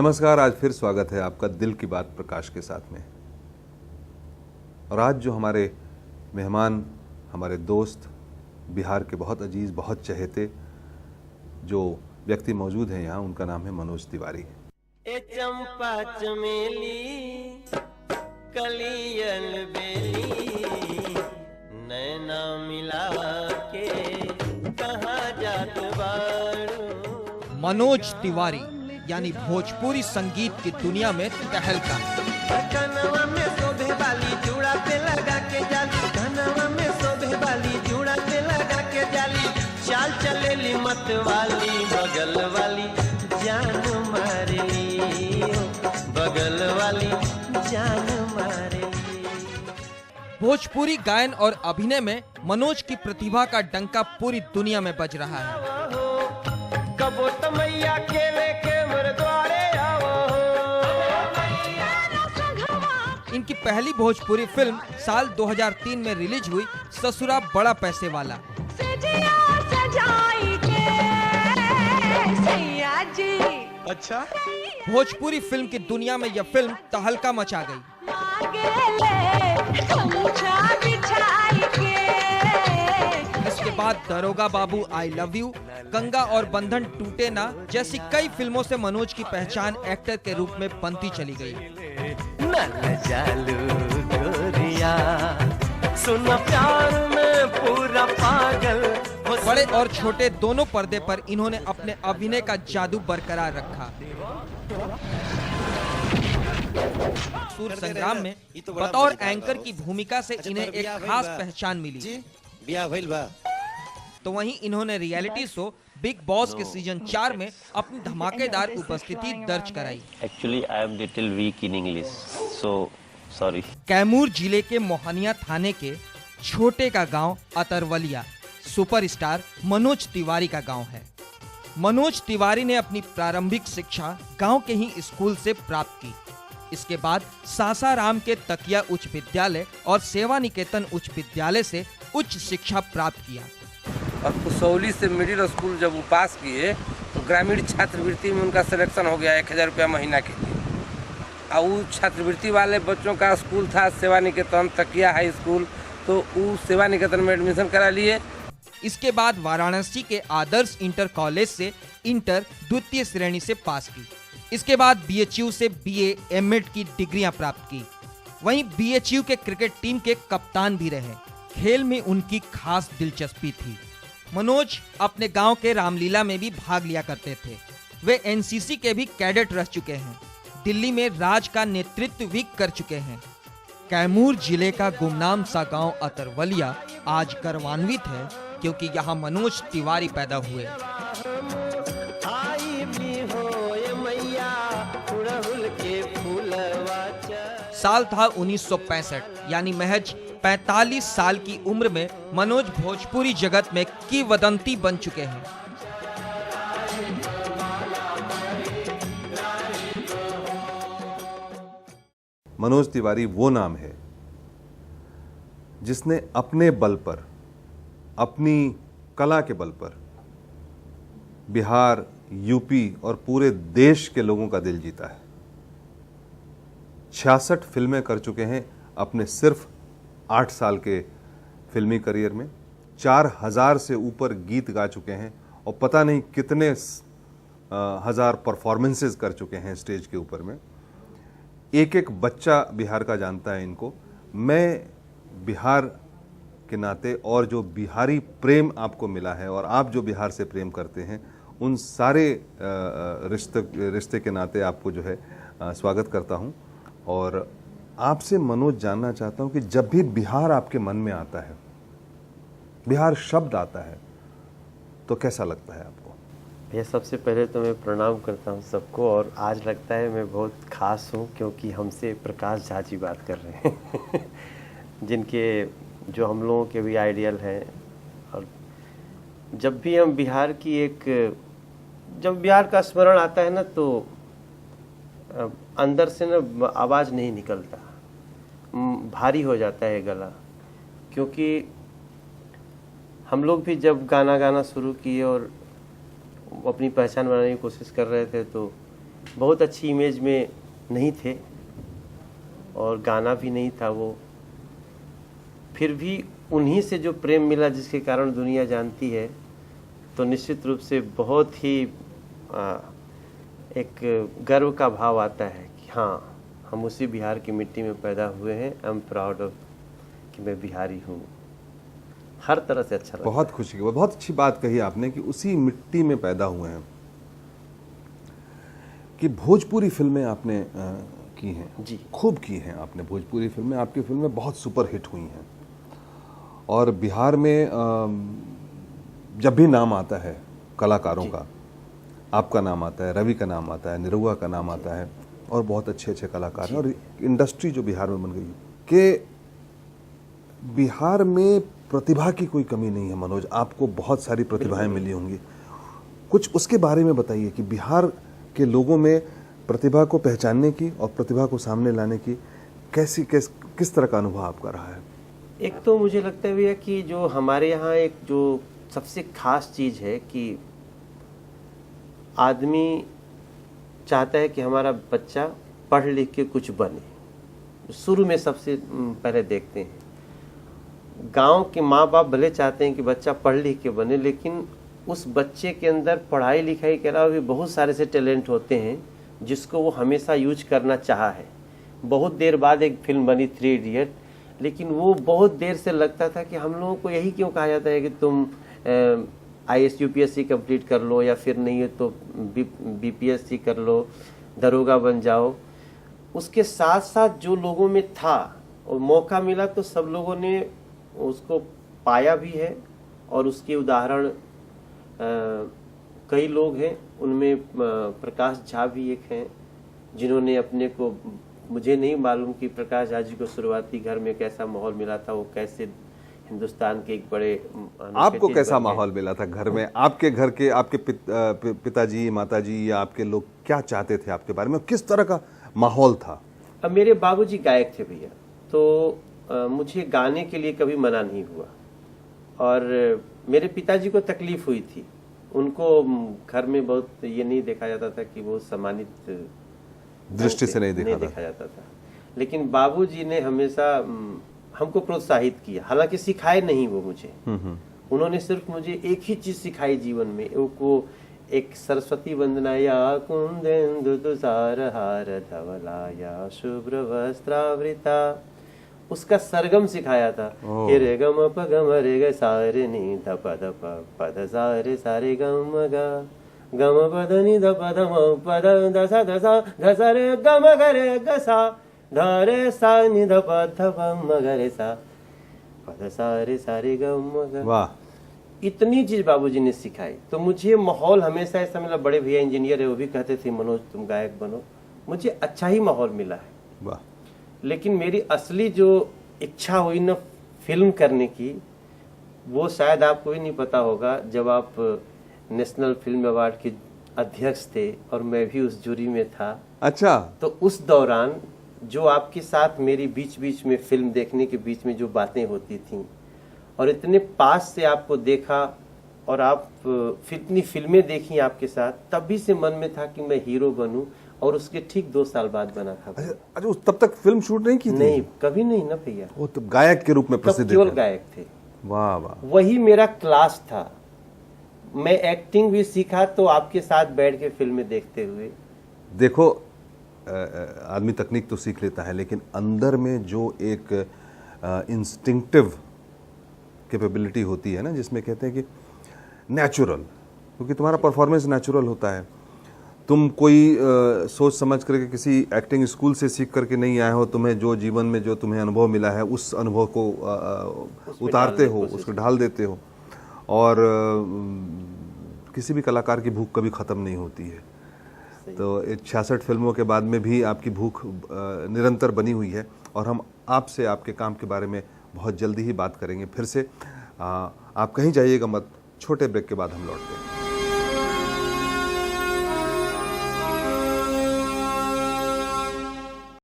नमस्कार, आज फिर स्वागत है आपका दिल की बात प्रकाश के साथ में। और आज जो हमारे मेहमान, हमारे दोस्त, बिहार के बहुत अजीज, बहुत चहेते जो व्यक्ति मौजूद हैं यहाँ, उनका नाम है मनोज तिवारी। ए चंपा चमेली कलियल बेली नैना मिला के कहाँ जात बारू। मनोज तिवारी यानी भोजपुरी संगीत की दुनिया में तहलका। कनवा में शोभे वाली जूड़ा पे लगा के जाली, कनवा में शोभे वाली जूड़ा पे लगा के जाली, चाल चलेली मत वाली बगल वाली जान मारेली, बगल वाली जान मारेली। भोजपुरी गायन और अभिनय में मनोज की प्रतिभा का डंका पूरी दुनिया में बज रहा है। कबो तमैया के लेके मोर द्वारे आवो। इनकी पहली भोजपुरी फिल्म साल 2003 में रिलीज हुई ससुरा बड़ा पैसे वाला। अच्छा, भोजपुरी फिल्म की दुनिया में यह फिल्म तहलका मचा गई। इसके बाद दरोगा बाबू, आई लव यू, गंगा और बंधन टूटे ना जैसी कई फिल्मों से मनोज की पहचान एक्टर के रूप में बनती चली गई। नल जालू गोरिया सुन प्यार में पूरा पागल। बड़े और छोटे दोनों पर्दे पर इन्होंने अपने अभिनय का जादू बरकरार रखा। सूर संग्राम में बतौर एंकर की भूमिका से इन्हें एक खास पहचान मिली। तो वहीं इन्होंने रियलिटी शो बिग बॉस के सीजन 4 में अपनी धमाकेदार उपस्थिति दर्ज कराई। Actually, I am little weak in English, so sorry. Kaimur जिले के मोहनिया थाने के छोटे का गांव अतरवलिया सुपरस्टार मनोज तिवारी का गांव है। मनोज तिवारी ने अपनी प्रारंभिक शिक्षा गांव के ही स्कूल से प्राप्त की। इसके बाद सासाराम के तकिया उच्च विद्यालय और सेवा निकेतन उच्च विद्यालय से उच्च शिक्षा प्राप्त किया। और कुसौली से मिडिल स्कूल जब वो पास किए तो ग्रामीण छात्रवृत्ति में उनका सिलेक्शन हो गया 1000 रुपया महीना के लिए। और वो छात्रवृत्ति वाले बच्चों का स्कूल था सेवा निकेतन तकिया हाई स्कूल, तो वो सेवा निकेतन में एडमिशन करा लिए। इसके बाद वाराणसी के आदर्श इंटर कॉलेज से इंटर द्वितीय श्रेणी से पास की। इसके बाद बीएचयू से बीए एमएड की डिग्रियां प्राप्त की। वहीं बीएचयू के क्रिकेट टीम के कप्तान भी रहे। खेल में उनकी खास दिलचस्पी थी। मनोज अपने गांव के रामलीला में भी भाग लिया करते थे। वे एनसीसी के भी कैडेट रह चुके हैं। दिल्ली में राज का नेतृत्व भी कर चुके हैं। कैमूर जिले का गुमनाम सा गांव अतरवलिया आज गर्वान्वित है क्योंकि यहाँ मनोज तिवारी पैदा हुए। साल था 1965, यानी महज 45 साल की उम्र में मनोज भोजपुरी जगत में किंवदंती बन चुके हैं। मनोज तिवारी वो नाम है जिसने अपने बल पर, अपनी कला के बल पर बिहार, यूपी और पूरे देश के लोगों का दिल जीता है। 66 फिल्में कर चुके हैं अपने सिर्फ 8 साल के फिल्मी करियर में। 4000 से ऊपर गीत गा चुके हैं और पता नहीं कितने हजार परफॉर्मेंसेस कर चुके हैं स्टेज के ऊपर में। एक एक बच्चा बिहार का जानता है इनको। मैं बिहार के नाते और जो बिहारी प्रेम आपको मिला है और आप जो बिहार से प्रेम करते हैं, उन सारे रिश्ते के नाते आपको जो है स्वागत करता हूं। और आपसे मनोज जानना चाहता हूं कि जब भी बिहार आपके मन में आता है, बिहार शब्द आता है, तो कैसा लगता है आपको? भैया, सबसे पहले तो मैं प्रणाम करता हूँ सबको। और आज लगता है मैं बहुत खास हूँ क्योंकि हमसे प्रकाश झा जी बात कर रहे हैं जिनके जो हम लोगों के भी आइडियल हैं। और जब भी हम बिहार की जब बिहार का स्मरण आता है ना, तो अंदर से ना आवाज़ नहीं निकलता, भारी हो जाता है गला। क्योंकि हम लोग भी जब गाना गाना शुरू किए और अपनी पहचान बनाने की कोशिश कर रहे थे, तो बहुत अच्छी इमेज में नहीं थे और गाना भी नहीं था वो, फिर भी उन्हीं से जो प्रेम मिला जिसके कारण दुनिया जानती है, तो निश्चित रूप से बहुत ही एक गर्व का भाव आता है कि हाँ, हम उसी बिहार की मिट्टी में पैदा हुए हैं। आई एम प्राउड ऑफ कि मैं बिहारी हूँ। हर तरह से अच्छा लगता बहुत खुशी की बात, बहुत अच्छी बात कही आपने कि उसी मिट्टी में पैदा हुए हैं। कि भोजपुरी फिल्में आपने की हैं जी, खूब की हैं आपने भोजपुरी फिल्में, आपकी फिल्में बहुत सुपर हिट हुई हैं। और बिहार में जब भी नाम आता है कलाकारों का, आपका नाम आता है, रवि का नाम आता है, निरहुआ का नाम आता है, और बहुत अच्छे अच्छे कलाकार हैं। और इंडस्ट्री जो बिहार में बन गई कि बिहार में प्रतिभा की कोई कमी नहीं है। मनोज, आपको बहुत सारी प्रतिभाएं मिली होंगी, कुछ उसके बारे में बताइए कि बिहार के लोगों में प्रतिभा को पहचानने की और प्रतिभा को सामने लाने की किस तरह का अनुभव आपका रहा है? एक तो मुझे लगता है भैया कि जो हमारे यहाँ एक जो सबसे खास चीज़ है कि आदमी चाहता है कि हमारा बच्चा पढ़ लिख के कुछ बने। शुरू में सबसे पहले देखते हैं गांव के माँ बाप भले चाहते हैं कि बच्चा पढ़ लिख के बने, लेकिन उस बच्चे के अंदर पढ़ाई लिखाई के अलावा भी बहुत सारे से टैलेंट होते हैं जिसको वो हमेशा यूज करना चाहा है। बहुत देर बाद एक फिल्म बनी 3 इडियट, लेकिन वो बहुत देर से लगता था कि हम लोगों को यही क्यों कहा जाता है कि तुम IAS UPSC कंप्लीट कर लो, या फिर नहीं है तो BPSC कर लो, दरोगा बन जाओ। उसके साथ साथ जो लोगों में था और मौका मिला तो सब लोगों ने उसको पाया भी है। और उसके उदाहरण कई लोग हैं, उनमें प्रकाश झा भी एक हैं जिन्होंने अपने को, मुझे नहीं मालूम कि प्रकाश झा जी को शुरुआती घर में कैसा माहौल मिला था, वो कैसे हिंदुस्तान के एक बड़े आपको कैसा माहौल मिला था घर में? आपके घर के आपके पिताजी माताजी या आपके लोग क्या चाहते थे आपके बारे में, किस तरह का माहौल था? अब मेरे बाबूजी गायक थे भैया, तो मुझे गाने के लिए कभी मना नहीं हुआ। और मेरे पिताजी को तकलीफ हुई थी, उनको घर में बहुत ये नहीं देखा जाता था कि वो सम्मानित दृष्टि से नहीं देखा जाता था। लेकिन बाबूजी ने हमेशा हमको प्रोत्साहित किया, हालांकि सिखाए नहीं वो मुझे। उन्होंने सिर्फ मुझे एक ही चीज सिखाई जीवन में, वो एक सरस्वती वंदना, या कुंदेन्दु तुषार हार धवला या शुभ्र वस्त्रावृता, उसका सरगम सिखाया था। रे गम प गम रे ग सारे नी ध प ध प प ध सारे सारे गम ग गम प ध नी ध प ध म प ध ध सा ध सा ध सा रे गम ग रे ग सा ध रे सा नी ध प ध प म ग रे सा प ध सारे सारे गम ग। वाह, इतनी चीज बाबूजी ने सिखाई। तो मुझे माहौल हमेशा ऐसा मिला, बड़े भैया इंजीनियर है, वो भी कहते थे मनोज तुम गायक बनो, मुझे अच्छा ही माहौल मिला है। वाह। लेकिन मेरी असली जो इच्छा हुई ना फिल्म करने की, वो शायद आपको ही नहीं पता होगा। जब आप नेशनल फिल्म अवार्ड के अध्यक्ष थे और मैं भी उस जूरी में था। अच्छा। तो उस दौरान जो आपके साथ मेरी बीच बीच में फिल्म देखने के बीच में जो बातें होती थीं, और इतने पास से आपको देखा और आप इतनी फिल्में देखी आपके साथ, तभी से मन में था कि मैं हीरो बनूं। और उसके ठीक 2 साल बाद बना था। अच्छा, तब तक फिल्म शूट नहीं की थी? नहीं, कभी नहीं ना भैया। वो तो गायक के रूप में प्रसिद्ध केवल गायक थे। वाह वाह। वही मेरा क्लास था। मैं एक्टिंग भी सीखा तो आपके साथ बैठ के फिल्में देखते हुए। देखो, आदमी तकनीक तो सीख लेता है, लेकिन अंदर में जो एक इंस्टिंक्टिव कैपेबिलिटी होती है ना, जिसमें कहते हैं कि नेचुरल, क्योंकि तुम्हारा परफॉर्मेंस नेचुरल होता है। तुम कोई सोच समझ करके किसी एक्टिंग स्कूल से सीख करके नहीं आए हो। तुम्हें जो जीवन में जो तुम्हें अनुभव मिला है, उस अनुभव को उतारते हो, उसको ढाल देते हो। और किसी भी कलाकार की भूख कभी ख़त्म नहीं होती है। तो 66 फिल्मों के बाद में भी आपकी भूख निरंतर बनी हुई है। और हम आपसे आपके काम के बारे में बहुत जल्दी ही बात करेंगे फिर से। आप कहीं जाइएगा मत, छोटे ब्रेक के बाद हम लौटते हैं।